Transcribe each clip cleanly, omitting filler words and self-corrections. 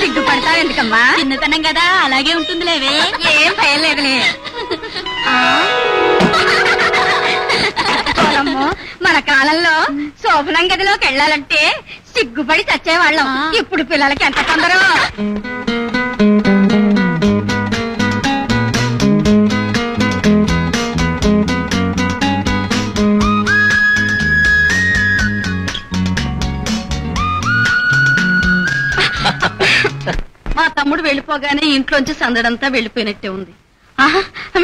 సిగ్గుపడతావు ఎందుకమ్మా? చిన్నతనం కదా అలాగే ఉంటుందిలేవే. ఏం భయలేదులే. మన కాలంలో శోభనం గదిలోకి వెళ్ళాలంటే సిగ్గుపడి చచ్చేవాళ్ళం. ఇప్పుడు పిల్లలకి ఎంత తొందర. మా తమ్ముడు వెళ్ళిపోగానే ఇంట్లోంచి సందడంతా వెళ్ళిపోయినట్టే ఉంది. ఆహా,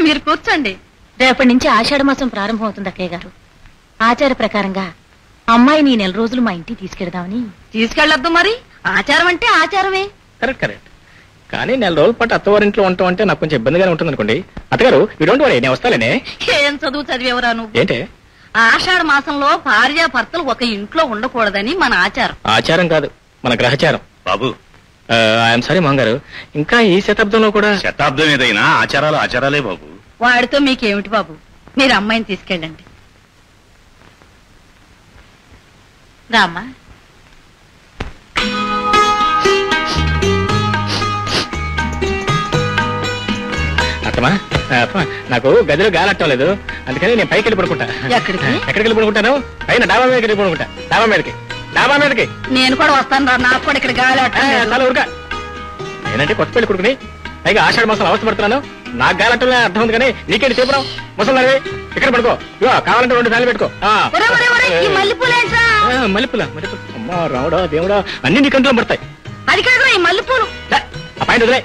మీరు కూర్చోండి. రేపటి నుంచి ఆషాఢ మాసం ప్రారంభం అవుతుంది అక్కయ్య గారు. ఆచార ప్రకారంగా అమ్మాయిని 4 రోజులు మా ఇంటికి తీసుకెడదామని. తీసుకెళ్లొద్దు మరి, ఆచారం అంటే ఆచారమే. Correct correct. కానీ 4 రోజుల పాటు అత్తవారింట్లో ఉంటాం అంటే నాకు కొంచెం ఇబ్బందిగానే ఉంటుంది అనుకోండి. అత్తగారు ఇటువంటి వాడే నేను వస్తాలేనే. ఏం చదువు చదివేవరా నువ్వు? ఏంటే? ఆషాఢ మాసంలో భార్యాభర్తలు ఒక ఇంట్లో ఉండకూడదని మన ఆచారం. ఆచారం కాదు, మన గ్రహచారం. బాబు ఐఎమ్ సారీ మాంగారు, ఇంకా ఈ శతాబ్దంలో కూడా. శతాబ్దం ఏదైనా ఆచారాలు ఆచారాలే బాబు. వాడితో మీకేమిటి బాబు, మీరు అమ్మాయిని తీసుకెళ్ళండి. రామ్మా. అత్తమా నాకు గదిలో గాలట్టం లేదు, అందుకని నేను పైకి వెళ్ళి పడుకుంటా. ఎక్కడికి? ఎక్కడికి వెళ్ళి పడుకుంటాను? పైన డాబా మీదకి వెళ్ళి పడుకుంటా. డాబా మీదకి నేను కూడా వస్తాను రా, నాకు కూడా ఇక్కడ గాలి చాలా ఊరుక. నేనంటే కొత్త పెళ్లి కొడుకుని, పైగా ఆషాఢ మాసం అవస్థ పడుతున్నాను. నాకు గాలట్టం అర్థం ఉంది కానీ నీకేంటి చెప్పడం? ముసలి ఇక్కడ పడుకో, కావాలంటే 2 ఫ్యాన్లు పెట్టుకో. మల్లెపూల అమ్మా రావడా దేవుడా, అన్ని నీ కంట్లో పడతాయి. అది కాదు ఈ మల్లెపూలు. ఆ పైన వదిలే.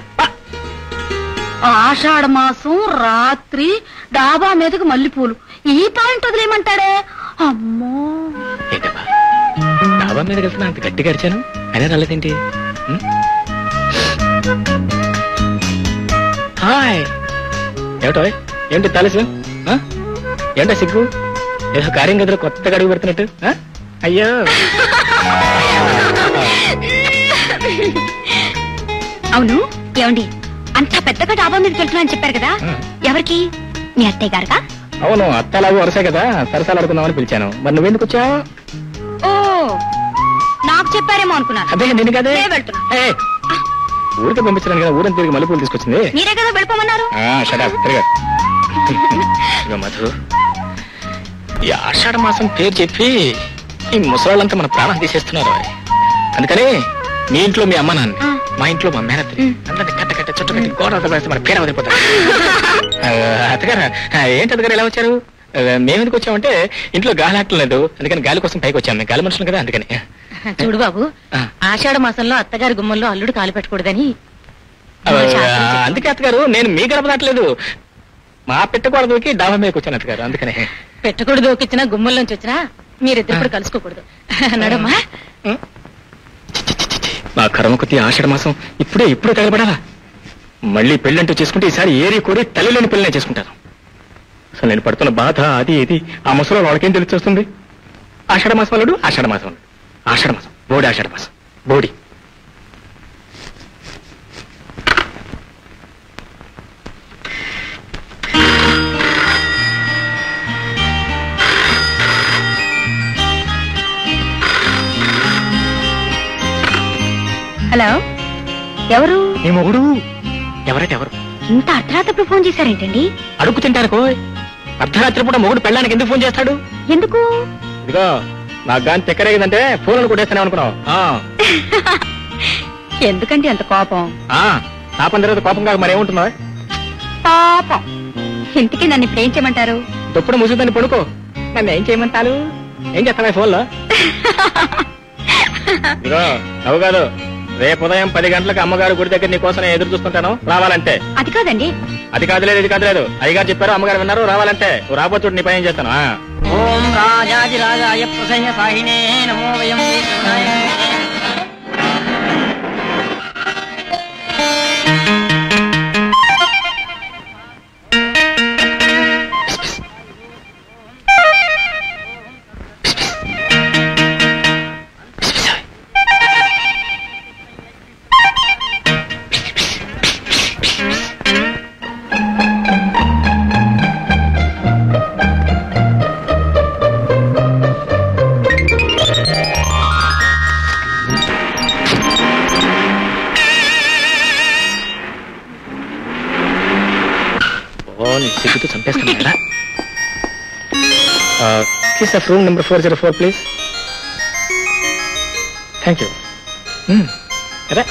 ఆషాఢ మాసం రాత్రి డాబా మీదకి మల్లెపూలు, ఈ పాయింట్ వదిలేయమంటాడే. అమ్మో, ఏంటమ్మా డాబా మీద వెళ్తున్నా అంత గట్టిగా అరిచాను, అయినా రాలేదేంటి? హాయ్, ఏమిటో ఏంటి తాలసు? ఏంటో సిగ్గు? ఏదో కార్యం గదిలో కొత్తగా అడుగు పెడుతున్నట్టు. అయ్యో అవును ఏమండి, అంత పెద్దగా డాబా మీదకి వెళ్తున్నా అని చెప్పారు కదా, ఎవరికి? మీ అత్తయ్య గారుగా? అవును, అత్తలాగు వరుసే కదా, సరసాలు ఆడుకుందామని పిలిచాను. మరి నువ్వెందుకు వచ్చావు? ఓ, నాకు చెప్పారేమో అనుకున్నాను. అదే నేను కదే వెళ్తున్నా. ఊరికి పంపించడానికి కదా, ఊరంతా తిరిగి మల్లెపూలు తీసుకొచ్చింది. మీరే కదా వెళ్ళిపోమన్నారు. ఇక మధు, ఈ ఆషాఢ మాసం పేరు చెప్పి ఈ ముసలాళ్ళంతా మన ప్రాణం తీసేస్తున్నారు. అందుకని మీ ఇంట్లో మీ అమ్మ నాన్న, మా ఇంట్లో మా మేనత్రి అందరినీ కట్ట చుట్టూ కట్టి గోడ వేస్తే మన పేర వదిలిపోతారు. అత్తగారు ఏంటి అత్తగారు ఎలా వచ్చారు? మేమెందుకు వచ్చామంటే ఇంట్లో గాలి ఆటలేదు, అందుకని గాలి కోసం పైకి వచ్చాము. మేము గాలి మనుషులు కదా, అందుకని. చూడు బాబు, ఆషాఢ మాసంలో అత్తగారి గుమ్మంలో అల్లుడు కాలు పెట్టకూడదని. అందుకే అత్తగారు నేను మీ గడప దాటలేదు, మా పెట్టకూడదుకి డాబా మీదకి వచ్చాను అత్తగారు, అందుకనే. పెట్టకూడదు వచ్చినా గుమ్మంలోంచి వచ్చినా మీరిద్దరు కూడా కలుసుకోకూడదు. నడమ్మా. మా కర్మకొత్తి ఆషాఢ మాసం ఇప్పుడే తగలబడాలా? మళ్ళీ పెళ్ళంటూ చేసుకుంటే ఈసారి ఏరి కోరి తల్లిలోని పెళ్ళనే చేసుకుంటాను. అసలు నేను పడుతున్న బాధ అది ఇది ఆ ముసలో వాళ్ళకేం తెలిసి ఆషాఢ మాసం వాళ్ళడు, ఆషాఢ మాసం బోడి, ఆషాఢ మాసం బోడి. హలో, ఎవరు? నీ మొగుడు. ఎవరైతే ఎవరు? ఇంత అర్ధరాత్రి ఫోన్ చేశారేంటండి? అడుగు తింటానుకో. అర్ధరాత్రి పూట మొగుడు పెళ్ళానికి ఎందుకు ఫోన్ చేస్తాడు? ఎందుకు? ఇదిగో నాకు గాని తెక్కరేగిందంటే ఫోన్లు కొట్టేస్తానే అనుకున్నావు. ఎందుకంటే అంత కోపం? పాపం తర్వాత కోపం కాక మరేముంటుందో. పాపం. ఇంతకీ నన్ను ఇప్పుడు ఏం చేయమంటారు? తప్పుడు ముసుగుదాన్ని పడుకో. నన్ను ఏం చేయమంటారు? ఏం చేస్తావా ఫోన్లో? ఇదిగో నవ్వు కాదు, రేపు ఉదయం 10 గంటలకు అమ్మగారు గుడి దగ్గర నీ కోసం ఎదురు చూస్తుంటాను, రావాలంటే. అది కాదండి. అది కాదులేదు, ఇది కాదులేదు. అయ్యగారు చెప్పారు, అమ్మగారు విన్నారు, రావాలంటే. నువ్వు రాబోతు నీ పని ఏం చేస్తాను. ఓం రాజాదిరాజాయ ప్రసన్న సాహినే నమో వయం. సిగ్గుతో చంపేస్తున్నా. Please of room number 404 please. Thank you. అరే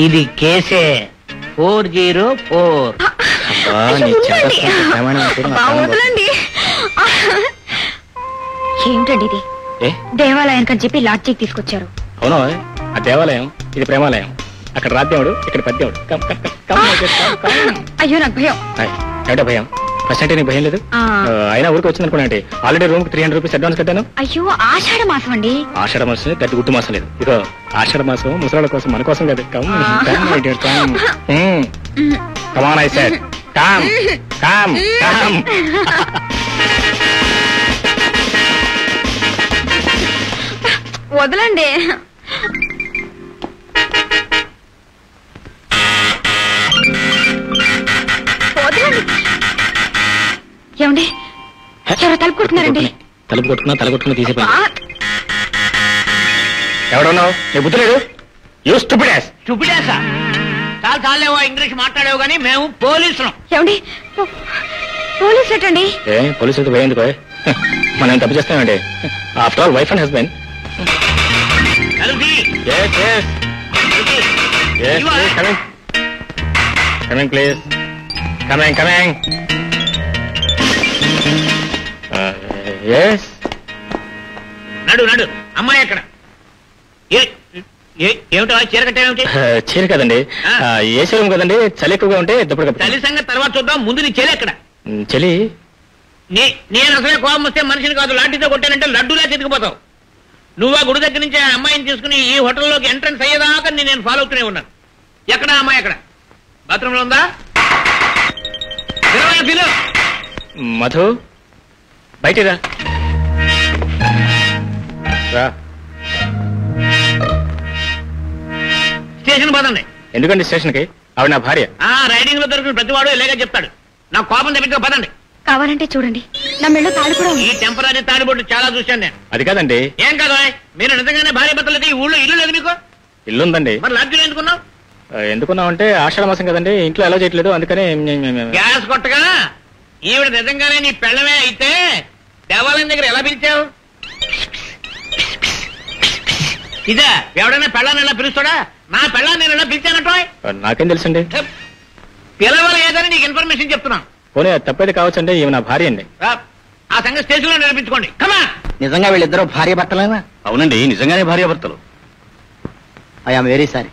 ఇది కేసే 404. వదలండి. ఏమిటండి ఇది? దేవాలయానికి అని చెప్పి లాడ్జికి తీసుకొచ్చారు. అవునా? ఆ దేవాలయం ఇది ప్రేమాలయం. అక్కడ రాద్దేవుడు, ఇక్కడ పద్దేవుడు. అయ్యో నాకు భయం. ఏమిటో భయం? ఫస్ట్ అంటే నీకు భయం లేదు? అయినా ఊరికి వచ్చింది అనుకోండి. ఆల్రెడీ రూమ్ 300 రూపీస్ అడ్వాన్స్ కట్టాను. అయ్యో ఆషాఢ మాసం అండి. ఆషాఢ మాసం గట్టి గుట్టు మాసం లేదు. ఇదో ఆషాఢ మాసం ముసలాళ్ళ కోసం, మన కోసం కదా. Come on, I said. Come. వదలండి. ఏమండి ఎవరో తలుపు కొడుతున్నారండి. తలుపు కొట్టుకున్నా తీసేపోయి. ఎవడున్నావు? నీ బుద్ధి లేదు? You stupid. చూపిడేసా చాలేవో ఇంగ్లీష్ మాట్లాడేవు కానీ మేము పోలీసులు. ఏమండి పోలీసు ఏంటండి? పోలీసులతో భయం ఎందుకు? మనం తప్పు చేస్తామండి. After all wife and husband. Coming please. Coming. నడు అమ్మాయి ఎక్కడ? ఏమిటో చీర కట్టేమిటి? చీర కదండి, ఏసీ రూమ్ కదండి. చలి ఎక్కువగా ఉంటే దుప్పటి కప్పు. చలి సంగతి తర్వాత చూద్దాం, ముందు నీ చెలి ఎక్కడ? చలి నేను అసలే కోపం వస్తే మనిషిని కాదు లాఠీతో కొట్టానంటే లడ్డూలా చెతికిపోతావు. నువ్వు ఆ గుడి దగ్గర నుంచి ఆ అమ్మాయిని తీసుకుని ఈ హోటల్లోకి ఎంట్రన్స్ అయ్యేదాకా నేను ఫాలో అవుతూనే ఉన్నాను. ఎక్కడ అమ్మాయి ఎక్కడ? బాత్రూంలో ఉందా? పిలు. మధు బయటిరా. స్టేషన్ పదండి. ఎందుకండి స్టేషన్కి? ఆవిడ నా భార్య. రైడింగ్ లో దొరికిన ప్రతివాడు ఇలాగే చెప్తాడు. నా కోపం తెప్పించుకో పదండి. కావాలంటే చూడండి, నా మెళ్ళో తాడు కూడా ఉంది. ఈ టెంపరీ తాడిబొట్టు చాలా చూశాను నేను. అది కాదండి. ఏం కాదు, మీరు నిజంగానే భార్య భర్తలకి ఈ ఊళ్ళో ఇల్లు లేదు మీకు? ఇల్లుందండి. మరి లాడ్జీలో ఎందుకున్నావు? ఎందుకున్నామంటే ఆషాఢ మాసం కదండి, ఇంట్లో ఎలా చేయట్లేదు, అందుకని. గ్యాస్ కొట్టగా ఈవిడ నిజంగానే నీ పెళ్ళమే అయితే దేవాలయం దగ్గర ఎలా పిలిచావు? ఇదే ఎవడైనా పెళ్ళాన్ని ఎలా పిలుస్తాడా? నా పెళ్ళాన్ని నేను ఎలా పిలిచానటో నాకేం తెలుసండి. పిలవాలి ఏదని నీకు ఇన్ఫర్మేషన్ చెప్తున్నాను. పోనీ తప్పేది కావచ్చండి, ఈమె నా భార్య అండి. ఆ సంగతి స్టేషన్ లో నిరూపించుకోండి. కమా. నిజంగా వీళ్ళిద్దరూ భార్య భర్తలేనా? అవునండి, నిజంగానే భార్యాభర్తలు. I'm very sorry.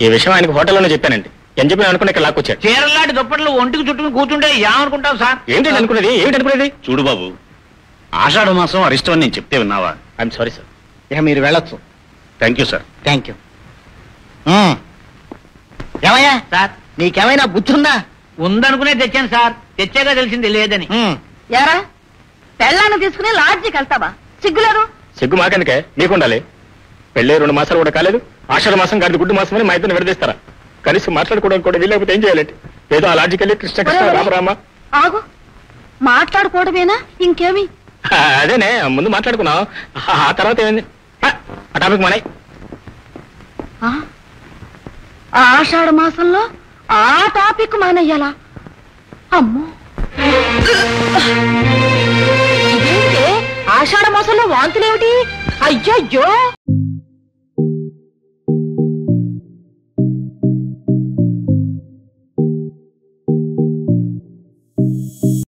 ఈ విషయం ఆయనకు హోటల్లోనే చెప్పానండి. ఏం చెప్పిన అనుకుని ఇక్కడ లాక్కొచ్చాడు. చీరలాంటి దుప్పట్లు ఒంటికి చుట్టుకుని కూర్చుంటే ఏమనుకుంటావు సార్? ఏమిటండి అనుకునేది? చూడు బాబు, ఆషాఢ మాసం అరిష్టం అని నేను చెప్తే విన్నావా? I'm sorry sir. ఇక మీరు వెళ్ళొచ్చు. Thank you sir. Thank you. ఏమయ్యా సార్, నీకేమైనా బుద్ధుందా? ఉందనుకునే తెచ్చాను సార్, తెచ్చాక తెలిసింది లేదని. యారా పెళ్ళాన్ని తీసుకుని లాడ్జికి వెళ్తావా? సిగ్గులేదు? సిగ్గు మాకెందుకే, మీకుండాలి. పెళ్ళే 2 మాసాలు కూడా కాలేదు. ఆషాఢ మాసం గారి గుడ్డు మాసం అని మా ఇద్దరు విడదీస్తారా? కనీసం మాట్లాడుకోవడానికి కూడా వీలైపోతే ఏం చేయాలంటే ఏదో ఆ లాడ్జికి వెళ్ళి కృష్ణ రామరామ. ఆగు, మాట్లాడుకోవడమేనా ఇంకేమి? అదేనే ముందు మాట్లాడుకున్నాం, ఆ తర్వాత ఏమైంది? ఆ టాపిక్ మనై. ఆషాఢ మాసంలో ఆ టాపిక్ మానయ్యాలా? అమ్మో, ఆషాఢ మాసంలో వాంతులేమిటి? అయ్యయ్యో.